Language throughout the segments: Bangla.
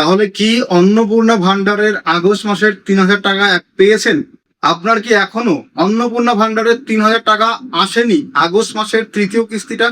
তাহলে কি অন্নপূর্ণা ভান্ডারের আগস্ট মাসের 3,000 টাকা পেয়েছেন? আপনার কি এখনো অন্নপূর্ণা ভান্ডারের 3,000 টাকা আসেনি? আগস্ট মাসের তৃতীয় কিস্তিটা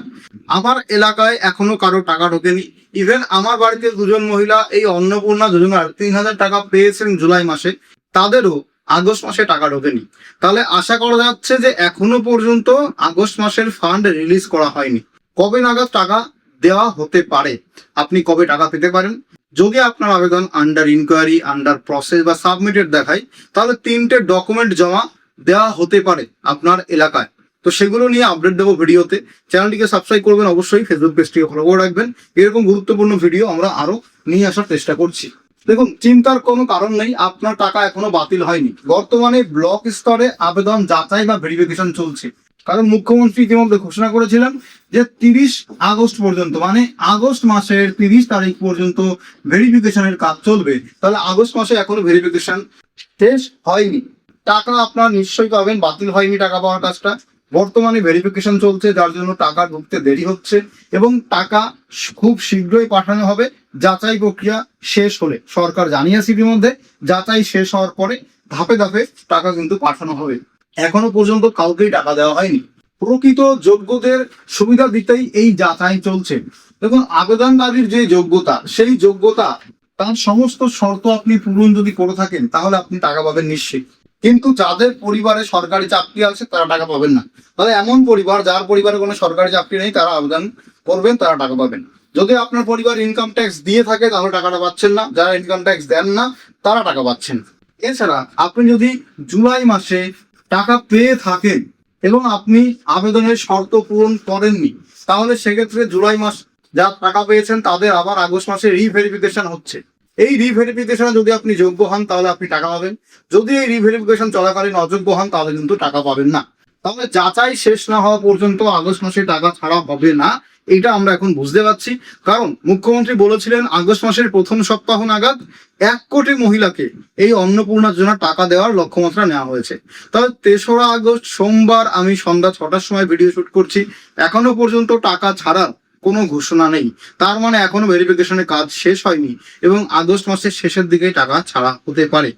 আমার এলাকায় এখনো কারো টাকা ঢোকেনি। ইভেন আমার বাড়িতে দুজন মহিলা এই অন্নপূর্ণা যোজনার 3,000 টাকা পেয়েছেন জুলাই মাসে, তাদেরও আগস্ট মাসে টাকা ঢোকেনি। তাহলে আশা করা যাচ্ছে যে এখনো পর্যন্ত আগস্ট মাসের ফান্ড রিলিজ করা হয়নি। কবে নাগাদ টাকা দেওয়া হতে পারে? আপনি কবে টাকা পেতে পারেন? যদি আপনার আবেদন আন্ডার ইনকোয়ারি, আন্ডার প্রসেস বা সাবমিটেড দেখায়, তাহলে 3টে ডকুমেন্ট জমা দেওয়া হতে পারে আপনার এলাকায়। তো সেগুলো নিয়ে আপডেট দেবো ভিডিওতে। চ্যানেলটিকে সাবস্ক্রাইব করবেন অবশ্যই, ফেসবুক পেজটিকে ফলো করে রাখবেন। এরকম গুরুত্বপূর্ণ ভিডিও আমরা আরো নিয়ে আসার চেষ্টা করছি। দেখুন, চিন্তার কোনো কারণ নেই, আপনার টাকা এখনো বাতিল হয়নি। বর্তমানে ব্লক স্তরে আবেদন যাচাই বা ভেরিফিকেশন চলছে। কারণ মুখ্যমন্ত্রী ইতিমধ্যে ঘোষণা করেছিলেন যে 30 আগস্ট পর্যন্ত, মানে আগস্ট মাসের 30 তারিখ পর্যন্ত ভেরিফিকেশনের কাজ চলবে। তাহলে আগস্ট মাসে এখনো ভেরিফিকেশন শেষ হয়নি। টাকা আপনার নিশ্চয়ই পাবেন, বাতিল হয়নি টাকা পাওয়ার কাজটা। বর্তমানে ভেরিফিকেশন চলছে, যার জন্য টাকা ঢুকতে দেরি হচ্ছে এবং টাকা খুব শীঘ্রই পাঠানো হবে। যাচাই প্রক্রিয়া শেষ হলে, সরকার জানিয়েছে ইতিমধ্যে, যাচাই শেষ হওয়ার পরে ধাপে ধাপে টাকা কিন্তু পাঠানো হবে। এখনো পর্যন্ত কাউকেই টাকা দেওয়া হয়নি। প্রকৃত যোগ্যদের সুবিধা দিতেই এই যাচাই চলছে। দেখুন, আবেদনকারীর যে যোগ্যতা, সেই যোগ্যতা তার সমস্ত শর্ত আপনি পূরণ যদি করে থাকেন, তাহলে আপনি টাকা পাবেন নিশ্চিত। কিন্তু যাদের পরিবারে সরকারি চাকরি আছে তারা টাকা পাবেন না। তাহলে এমন পরিবার যার পরিবারে কোনো সরকারি চাকরি নেই, তারা আবেদন করবেন, তারা টাকা পাবেন। যদি আপনার পরিবার ইনকাম ট্যাক্স দিয়ে থাকে, তাহলে টাকাটা পাচ্ছেন না। যারা ইনকাম ট্যাক্স দেন না, তারা টাকা পাচ্ছেন। এছাড়া আপনি যদি জুলাই মাসে টাকা পেয়ে থাকেন এবং আপনি আবেদনের শর্ত পূরণ করেননি, তাহলে সেক্ষেত্রে জুলাই মাস যা টাকা পেয়েছেন তাদের আবার আগস্ট মাসে রিভেরিফিকেশন হচ্ছে। এই রিভেরিফিকেশনে যদি আপনি যোগ্য হন, তাহলে আপনি টাকা পাবেন। যদি এই রিভেরিফিকেশন চলাকালীন অযোগ্য হন, তাহলে কিন্তু টাকা পাবেন না। তাহলে যাচাই শেষ না হওয়া পর্যন্ত আগস্ট মাসে টাকা ছাড়া হবে না, এটা আমরা এখন বুঝতে পারছি। কারণ মুখ্যমন্ত্রী বলেছিলেন আগস্ট মাসের প্রথম সপ্তাহ নাগাদ 1 কোটি মহিলাকে এই অন্নপূর্ণার জন্য টাকা দেওয়ার লক্ষ্যমাত্রা নেওয়া হয়েছে। তবে 3রা আগস্ট সোমবার আমি সন্ধ্যা 6টার সময় ভিডিও শুট করছি, এখনো পর্যন্ত টাকা ছাড়ার কোনো ঘোষণা নেই। তার মানে এখনো ভেরিফিকেশনের কাজ শেষ হয়নি এবং আগস্ট মাসের শেষের দিকে টাকা ছাড়া হতে পারে।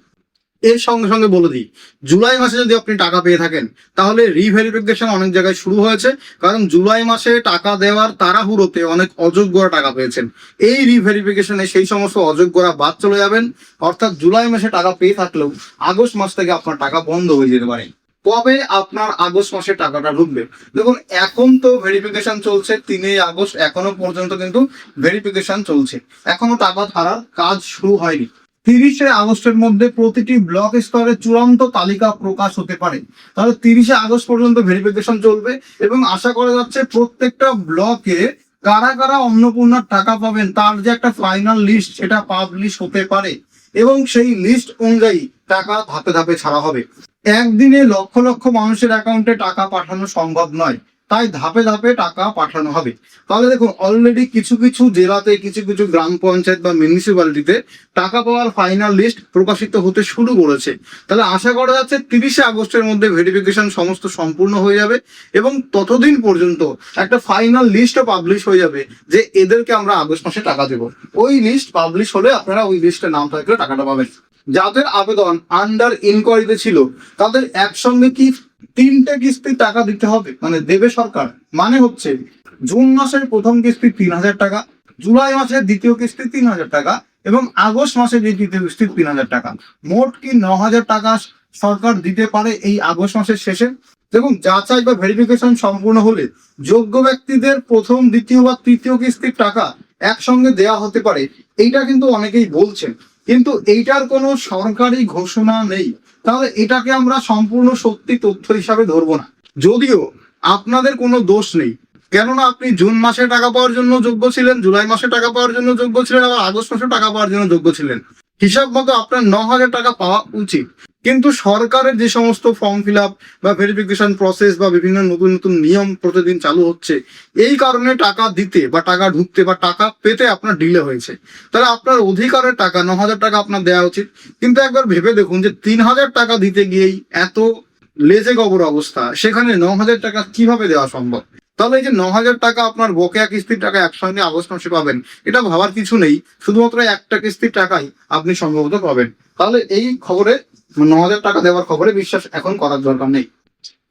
এর সঙ্গে সঙ্গে বলে দিই, জুলাই মাসে যদি আপনি টাকা পেয়ে থাকেন, তাহলে রিভেরিফিকেশন অনেক জায়গায় শুরু হয়েছে। কারণ জুলাই মাসে টাকা দেওয়ার তাড়াহুড়োতে অনেক অযোগ্যরা টাকা পেয়েছেন। এই রিভেরিফিকেশনে সেই সমস্ত অযোগ্যরা বাদ চলে যাবেন। অর্থাৎ জুলাই মাসে টাকা পেয়ে থাকলেও আগস্ট মাস থেকে আপনার টাকা বন্ধ হয়ে যেতে পারে। কবে আপনার আগস্ট মাসে টাকাটা ঢুকবে? দেখুন, এখন তো ভেরিফিকেশন চলছে 3 আগস্ট, এখনো পর্যন্ত কিন্তু ভেরিফিকেশন চলছে, এখনো টাকা ছাড়ার কাজ শুরু হয়নি। 30 আগস্টের মধ্যে প্রতিটি ব্লক স্তরে চূড়ান্ত তালিকা প্রকাশ হতে পারে। তাহলে 30 আগস্ট পর্যন্ত ভেরিফিকেশন চলবে এবং আশা করা যাচ্ছে প্রত্যেকটা ব্লকে কারা কারা অন্নপূর্ণার টাকা পাবেন তার যে একটা ফাইনাল লিস্ট, সেটা পাবলিশ হতে পারে এবং সেই লিস্ট অনুযায়ী টাকা ধাপে ধাপে ছাড়া হবে। একদিনে লক্ষ লক্ষ মানুষের অ্যাকাউন্টে টাকা পাঠানো সম্ভব নয়, তাই ধাপে ধাপে টাকা পাঠানো হবে। তাহলে দেখুন, অলরেডি কিছু কিছু জেলাতে, কিছু কিছু গ্রাম পঞ্চায়েত বা মিউনিসিপ্যালিটিতে টাকা পাওয়ার ফাইনাল লিস্ট প্রকাশিত হতে শুরু করেছে। তাহলে আশা করা যাচ্ছে 30 আগস্টের মধ্যে ভেরিফিকেশন সমস্ত সম্পূর্ণ হয়ে যাবে এবং ততদিন পর্যন্ত একটা ফাইনাল লিস্টও পাবলিশ হয়ে যাবে যে এদেরকে আমরা আগস্ট মাসে টাকা দেবো। ওই লিস্ট পাবলিশ হলে আপনারা ওই লিস্টে নাম থাকলে টাকাটা পাবেন। যাদের আবেদন আন্ডার ইনকোয়ারিতে ছিল, তাদের একসঙ্গে কি 3টে কিস্তির টাকা দিতে হবে, মানে দেবে সরকার। মানে হচ্ছে জুন মাসের প্রথম কিস্তি 3,000 টাকা, জুলাই মাসের দ্বিতীয় কিস্তি 3,000 টাকা এবং আগস্ট মাসের যে তৃতীয় কিস্তি 3,000 টাকা। মোট কি 9,000 টাকা সরকার দিতে পারে এই আগস্ট মাসের শেষে। দেখুন, যাচাই বা ভেরিফিকেশন সম্পূর্ণ হলে যোগ্য ব্যক্তিদের প্রথম, দ্বিতীয় বা তৃতীয় কিস্তির টাকা একসঙ্গে দেয়া হতে পারে, এইটা কিন্তু অনেকেই বলছেন। কিন্তু এইটার কোনো সরকারি ঘোষণা নেই, তাহলে এটাকে আমরা সম্পূর্ণ সত্যি তথ্য হিসাবে ধরবো না। যদিও আপনাদের কোনো দোষ নেই, কেননা আপনি জুন মাসে টাকা পাওয়ার জন্য যোগ্য ছিলেন, জুলাই মাসে টাকা পাওয়ার জন্য যোগ্য ছিলেন, আবার আগস্ট মাসে টাকা পাওয়ার জন্য যোগ্য ছিলেন। হিসাব মতো আপনার 9,000 টাকা পাওয়া উচিত। কিন্তু সরকারের যে সমস্ত ফর্ম ফিল আপ বা ভেরিফিকেশন প্রসেস বা বিভিন্ন নতুন নতুন নিয়ম প্রতিদিন চালু হচ্ছে, এই কারণে টাকা দিতে বা টাকা ঢুকতে বা টাকা পেতে আপনার ডিলে হয়েছে। তাহলে আপনার অধিকারের টাকা 9,000 টাকা আপনার দেওয়া উচিত। কিন্তু একবার ভেবে দেখুন যে 3,000 টাকা দিতে গিয়েই এত লেজে গবর অবস্থা, সেখানে 9,000 টাকা কিভাবে দেওয়া সম্ভব? তাহলে এই যে 9,000 টাকা আপনার বকেয়া কিস্তির টাকা একসঙ্গে আগস্ট মাসে পাবেন, এটা ভাবার কিছু নেই, শুধুমাত্র একটা কিস্তির টাকাই আপনি সম্ভবত পাবেন। তাহলে এই খবরে 9,000 টাকা দেওয়ার খবরে বিশ্বাস এখন করার দরকার নেই।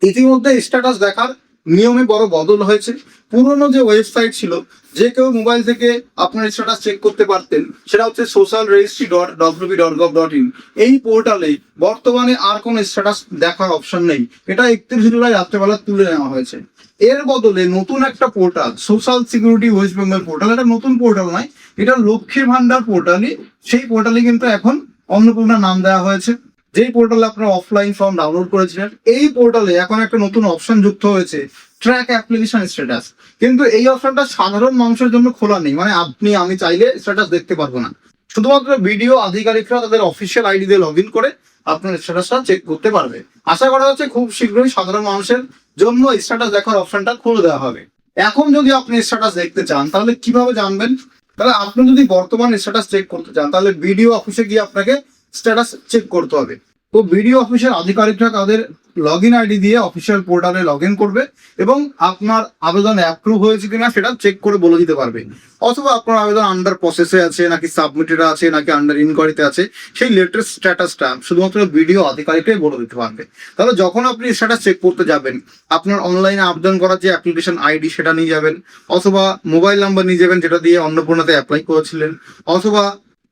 ইতিমধ্যে স্ট্যাটাস দেখার নিয়মে বড় বদল হয়েছে। পুরনো যে ওয়েবসাইট ছিল, যে কেউ মোবাইল থেকে আপনার স্ট্যাটাস চেক করতে পারতেন, সেটা হচ্ছে socialregistry.wp.gov.in। এই পোর্টালে বর্তমানে আর কোনো স্ট্যাটাস দেখার অপশন নেই, এটা 31 জুলাই রাত্রেবেলা তুলে নেওয়া হয়েছে। এর বদলে নতুন একটা portal, social security West Bengal portal, এটা নতুন পোর্টাল নয়, এটা লক্ষ্মীর ভান্ডার পোর্টালই। সেই পোর্টালে কিন্তু এখন অন্নপূর্ণা নাম দেওয়া হয়েছে। যেই পোর্টালে আপনারা অফলাইন ফর্ম ডাউনলোড করেছিলেন, এই পোর্টালে এখন একটা নতুন অপশন যুক্ত হয়েছে, ট্র্যাক অ্যাপ্লিকেশন স্ট্যাটাস। কিন্তু এই অপশনটা সাধারণ মানুষের জন্য খোলা নেই, মানে আপনি আমি চাইলে স্ট্যাটাস দেখতে পারবো না। শুধুমাত্র ভিডিও আধিকারিকরা তাদের অফিসিয়াল আইডি দিয়ে লগ ইন করে আপনার স্ট্যাটাসটা চেক করতে পারবে। আশা করা হচ্ছে খুব শীঘ্রই সাধারণ মানুষের জন্য স্ট্যাটাস দেখার অপশনটা খুলে দেওয়া হবে। এখন যদি আপনি স্ট্যাটাস দেখতে চান তাহলে কিভাবে জানবেন? তাহলে আপনি যদি বর্তমান স্ট্যাটাস চেক করতে চান তাহলে বিডিও অফিসে গিয়ে আপনাকে স্ট্যাটাস চেক করতে হবে। তো বিডিও অফিসের আধিকারিকরা তাদের লগ ইন আইডি দিয়ে অফিসিয়াল পোর্টালে লগ ইন করবে এবং আপনার আবেদন অ্যাপ্রুভ হয়েছে কিনা সেটা চেক করে বলে দিতে পারবে। অথবা আপনার আবেদন আন্ডার প্রসেসে আছে নাকি সাবমিটেড আছে নাকি আন্ডার ইনকোয়ারিতে আছে, সেই লেটেস্ট স্ট্যাটাসটা শুধুমাত্র বিডিও আধিকারিকরাই বলে দিতে পারবে। তাহলে যখন আপনি স্ট্যাটাস চেক করতে যাবেন, আপনার অনলাইনে আবেদন করার যে অ্যাপ্লিকেশন আইডি সেটা নিয়ে যাবেন, অথবা মোবাইল নাম্বার নিয়ে যাবেন যেটা দিয়ে অন্নপূর্ণাতে অ্যাপ্লাই করেছিলেন, অথবা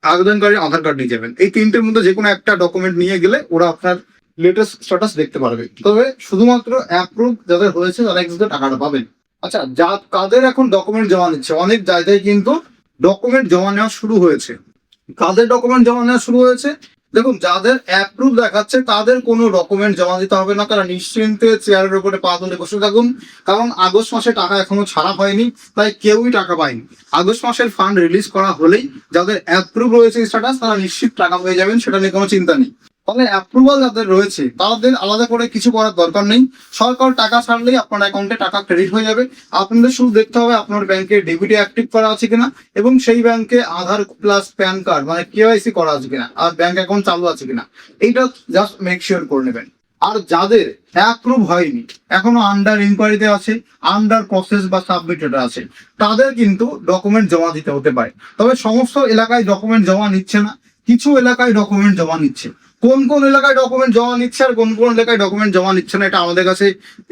আবেদনকারীর আধার কার্ড নিয়ে যাবেন। এই তিনটের মধ্যে যে কোনো একটা ডকুমেন্ট নিয়ে গেলে ওরা আপনার লেটেস্ট স্ট্যাটাস দেখতে পারবে। তবে শুধুমাত্র অ্যাপ্রুভ যাদের হয়েছে তারা কিন্তু টাকাটা পাবেন। আচ্ছা, কাদের এখন ডকুমেন্ট জমা নিচ্ছে? অনেক জায়গায় কিন্তু ডকুমেন্ট জমা নেওয়া শুরু হয়েছে। কাদের ডকুমেন্ট জমা নেওয়া শুরু হয়েছে? দেখুন, যাদের অ্যাপ্রুভ দেখাচ্ছে তাদের কোনো ডকুমেন্ট জমা দিতে হবে না, তারা নিশ্চিন্তে চেয়ারের উপরে পা তুলে বসে থাকুন। কারণ আগস্ট মাসে টাকা এখনো ছাড়া হয়নি, তাই কেউই টাকা পায়নি। আগস্ট মাসের ফান্ড রিলিজ করা হলেই যাদের অ্যাপ্রুভ রয়েছে স্ট্যাটাস তারা নিশ্চিত টাকা পেয়ে যাবেন, সেটা নিয়ে কোনো চিন্তা নেই। তাহলে অ্যাপ্রুভাল যাদের রয়েছে তাদের আলাদা করে কিছু করার দরকার নেই। সরকার টাকা ছাড়লেই আপনার অ্যাকাউন্টে টাকা ক্রেডিট হয়ে যাবে। আপনাদের শুধু দেখতে হবে আপনার ব্যাংকে ডিবিটি অ্যাক্টিভ করা আছে কিনা এবং সেই ব্যাংকে আধার প্লাস প্যান কার্ড মানে কেওয়াইসি করা আছে কিনা, আর ব্যাংক অ্যাকাউন্ট চালু আছে কিনা, এইটা জাস্ট মেক শিওর করে নেবেন। আর যাদের অ্যাপ্রুভ হয়নি, এখনো আন্ডার ইনকোয়ারিতে আছে, আন্ডার প্রসেস বা সাবমিটেড আছে, তাদের কিন্তু ডকুমেন্ট জমা দিতে হতে পারে। তবে সমস্ত এলাকায় ডকুমেন্ট জমা নিচ্ছে না, কিছু এলাকায় ডকুমেন্ট জমা নিচ্ছে। কোন কোন এলাকায় ডকুমেন্ট জমা নিচ্ছে আর কোন কোন এলাকায় ডকুমেন্ট জমা নিচ্ছে না এটা আমাদের কাছে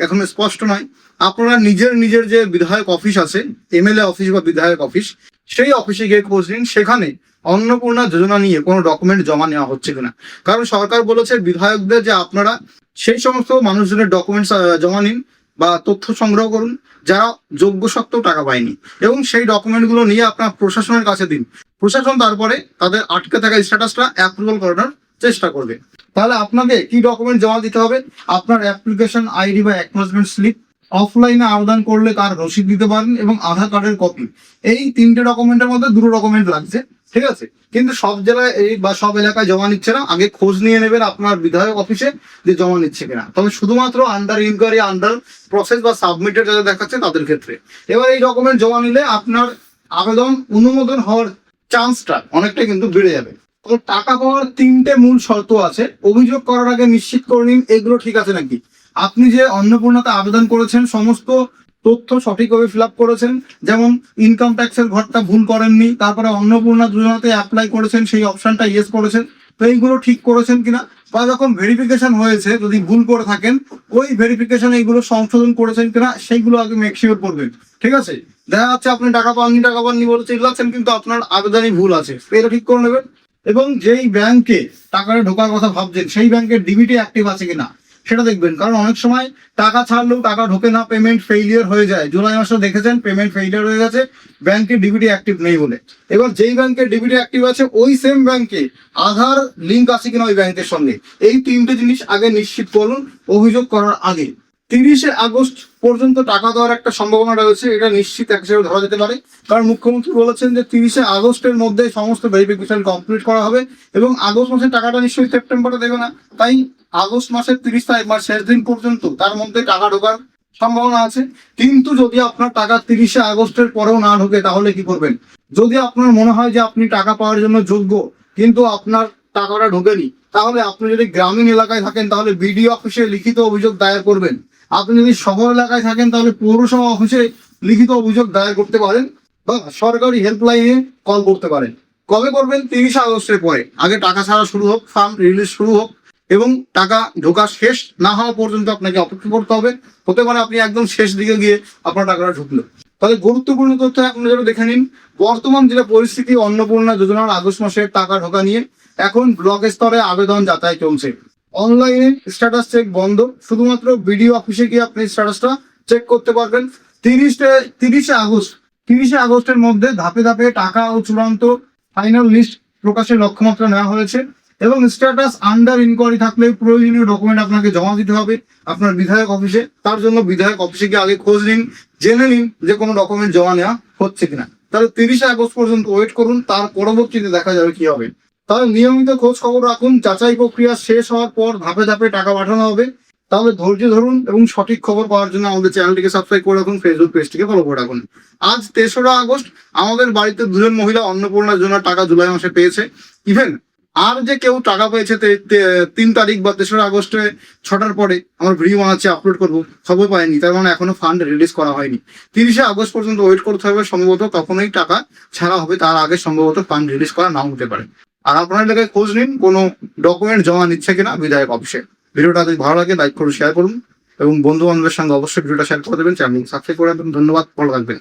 এখন স্পষ্ট নয়। আপনারা নিজের নিজের যে বিধায়ক অফিস আছে, এমএলএ অফিস বা বিধায়ক অফিস, সেই অফিসে গিয়ে খোঁজ নিন সেখানে অন্নপূর্ণা যোজনা নিয়ে কোনো ডকুমেন্ট জমা নেওয়া হচ্ছে কিনা। কারণ সরকার বলেছে বিধায়কদের যে আপনারা সেই সমস্ত মানুষজনের ডকুমেন্টস জমা নিন বা তথ্য সংগ্রহ করুন যারা যোগ্য সত্ত্বেও টাকা পায়নি, এবং সেই ডকুমেন্টগুলো নিয়ে আপনার প্রশাসনের কাছে দিন। প্রশাসন তারপরে তাদের আটকে থাকা স্ট্যাটাসটা অ্যাপ্রুভাল করানোর চেষ্টা করবে। তাহলে আপনাকে কি ডকুমেন্ট জমা দিতে হবে? আপনার অ্যাপ্লিকেশন আইডি বা অ্যাকনোলেজমেন্ট স্লিপ, অফলাইনে আবেদন করলে তার রসিদ দিতে পারেন, এবং আধার কার্ডের কপি। এই তিনটে ডকুমেন্টের মধ্যে দুটো ডকুমেন্ট লাগছে, ঠিক আছে? কিন্তু সব জেলায় বা সব এলাকায় জমা নিচ্ছে না। আগে খোঁজ নিয়ে নেবেন আপনার বিধায়ক অফিসে যে জমা নিচ্ছে কিনা। তবে শুধুমাত্র আন্ডার ইনকোয়ারি, আন্ডার প্রসেস বা সাবমিটেড যাদের দেখাচ্ছে তাদের ক্ষেত্রে এবার এই ডকুমেন্ট জমা নিলে আপনার আবেদন অনুমোদন হওয়ার চান্সটা অনেকটাই কিন্তু বেড়ে যাবে। টাকা পাওয়ার তিনটে মূল শর্ত আছে। অভিযোগ করার আগে নিশ্চিত করে নিন এগুলো ঠিক আছে নাকি। আপনি যে অন্নপূর্ণাতে আবেদন করেছেন সমস্ত তথ্য সঠিকভাবে ফিল আপ করেছেন, যেমন ইনকাম ট্যাক্সের ঘরটা ভুল করেননি, তারপরে অন্নপূর্ণা যোজনাতে অ্যাপ্লাই করেছেন সেই অপশনটা ইয়েস করেছেন, তো এইগুলো ঠিক করেছেন কিনা। বা যখন ভেরিফিকেশন হয়েছে যদি ভুল করে থাকেন ওই ভেরিফিকেশন এইগুলো সংশোধন করেছেন কিনা সেইগুলো আগে মেক শিওর করবেন, ঠিক আছে? দেখা যাচ্ছে আপনি টাকা পাননি বলে চিল্লাচ্ছেন কিন্তু আপনার আবেদনই ভুল আছে, এটা ঠিক করে নেবেন। এবং যেই ব্যাংকে টাকাটা ঢোকার কথা ভাবছেন সেই ব্যাংকের ডিবিটি অ্যাক্টিভ আছে কিনা সেটা দেখবেন। কারণ অনেক সময় টাকা ছাড়লেও টাকা ঢোকে না, পেমেন্ট ফেইলিয়ার হয়ে যায়। জুলাই মাসে দেখেছেন পেমেন্ট ফেইলিয়ার হয়ে গেছে ব্যাংকের ডিবিটি অ্যাক্টিভ নেই বলে। এবার যেই ব্যাংকের ডিবিটি অ্যাক্টিভ আছে ওই সেম ব্যাংকে আধার লিঙ্ক আছে কিনা ওই ব্যাংকের সঙ্গে, এই তিনটে জিনিস আগে নিশ্চিত করুন অভিযোগ করার আগে। 30শে আগস্ট পর্যন্ত টাকা দেওয়ার একটা সম্ভাবনা রয়েছে, এটা নিশ্চিত হিসেবে ধরা যেতে পারে। কারণ মুখ্যমন্ত্রী বলেছেন যে 30শে আগস্টের মধ্যে সমস্ত ভেরিফিকেশন কমপ্লিট করা হবে, এবং আগস্ট মাসের টাকাটা নিশ্চয়ই সেপ্টেম্বরে দেবে না, তাই আগস্ট মাসের 30 তারিখ বা শেষ দিন পর্যন্ত তার মধ্যে টাকা ঢোকার সম্ভাবনা আছে। কিন্তু যদি আপনার টাকা 30শে আগস্টের পরেও না ঢোকে তাহলে কি করবেন? যদি আপনার মনে হয় যে আপনি টাকা পাওয়ার জন্য যোগ্য কিন্তু আপনার টাকাটা ঢোকেনি, তাহলে আপনি যদি গ্রামীণ এলাকায় থাকেন তাহলে বিডিও অফিসে লিখিত অভিযোগ দায়ের করবেন। আপনি যদি শহর এলাকায় থাকেন তাহলে পৌরসভা অফিসে লিখিত অভিযোগ দায়ের করতে পারেন বা সরকারি হেল্পলাইনে কল করতে পারেন। কবে করবেন? 30 আগস্টের পরে। আগে টাকা ছাড়া শুরু হোক, ফান্ড রিলিজ শুরু হোক এবং টাকা ঢোকা শেষ না হওয়া পর্যন্ত আপনাকে অপেক্ষা করতে হবে। হতে পারে আপনি একদম শেষ দিকে গিয়ে আপনার টাকাটা ঢুকলো। তাহলে গুরুত্বপূর্ণ তথ্য আপনারা যেটা দেখে নিন। বর্তমান যেটা পরিস্থিতি, অন্নপূর্ণা যোজনার আগস্ট মাসের টাকা ঢোকা নিয়ে এখন ব্লক স্তরে আবেদন যাচাই চলছে। অনলাইনে স্ট্যাটাস চেক বন্ধ, শুধুমাত্র বিডিও অফিসে গিয়ে আপনি স্ট্যাটাসটা চেক করতে পারবেন। 30 আগস্টের মধ্যে ধাপে ধাপে টাকা ও চূড়ান্ত ফাইনাল লিস্ট প্রকাশের লক্ষ্যমাত্রা নেওয়া হয়েছে এবং স্ট্যাটাস আন্ডার ইনকোয়ারি থাকলে প্রয়োজনীয় ডকুমেন্ট আপনাকে জমা দিতে হবে আপনার বিধায়ক অফিসে। তার জন্য বিধায়ক অফিসে গিয়ে আগে খোঁজ নিন, জেনে নিন যে কোনো ডকুমেন্ট জমা নেওয়া হচ্ছে কিনা। তাহলে 30 আগস্ট পর্যন্ত ওয়েট করুন, তার পরবর্তীতে দেখা যাবে কি হবে। তাহলে নিয়মিত খোঁজ খবর রাখুন, যাচাই প্রক্রিয়া শেষ হওয়ার পর ধাপে ধাপে টাকা পাঠানো হবে। তাহলে ধৈর্য ধরুন এবং সঠিক খবর পাওয়ার জন্য আমাদের চ্যানেলটিকে সাবস্ক্রাইব করে রাখুন, ফেসবুক পেজটিকে ফলো করে রাখুন। আজ 3রা আগস্ট আমাদের বাড়িতে 2জন মহিলা অন্নপূর্ণার জন্য টাকা জুলাই মাসে পেয়েছে। ইভেন আর যে কেউ টাকা পেয়েছে 3 তারিখ বা 3রা আগস্টে 6টার পরে আমার ভিডিও বানাচ্ছি, আপলোড করবো, খবর পাইনি, তার মানে এখনো ফান্ড রিলিজ করা হয়নি। 30 আগস্ট পর্যন্ত ওয়েট করতে হবে, সম্ভবত তখনই টাকা ছাড়া হবে, তার আগে সম্ভবত ফান্ড রিলিজ করা নাও হতে পারে। আর আপনার এলাকায় খোঁজ নিন কোনো ডকুমেন্ট জমা নিচ্ছে কিনা বিধায়ক অফিসে। ভিডিওটা যদি ভালো লাগে লাইক করুন, শেয়ার করুন এবং বন্ধু বান্ধবের সঙ্গে অবশ্যই ভিডিওটা শেয়ার করে দেবেন। চ্যানেল সাবস্ক্রাইব করে দেবেন। ধন্যবাদ, ভালো থাকবেন।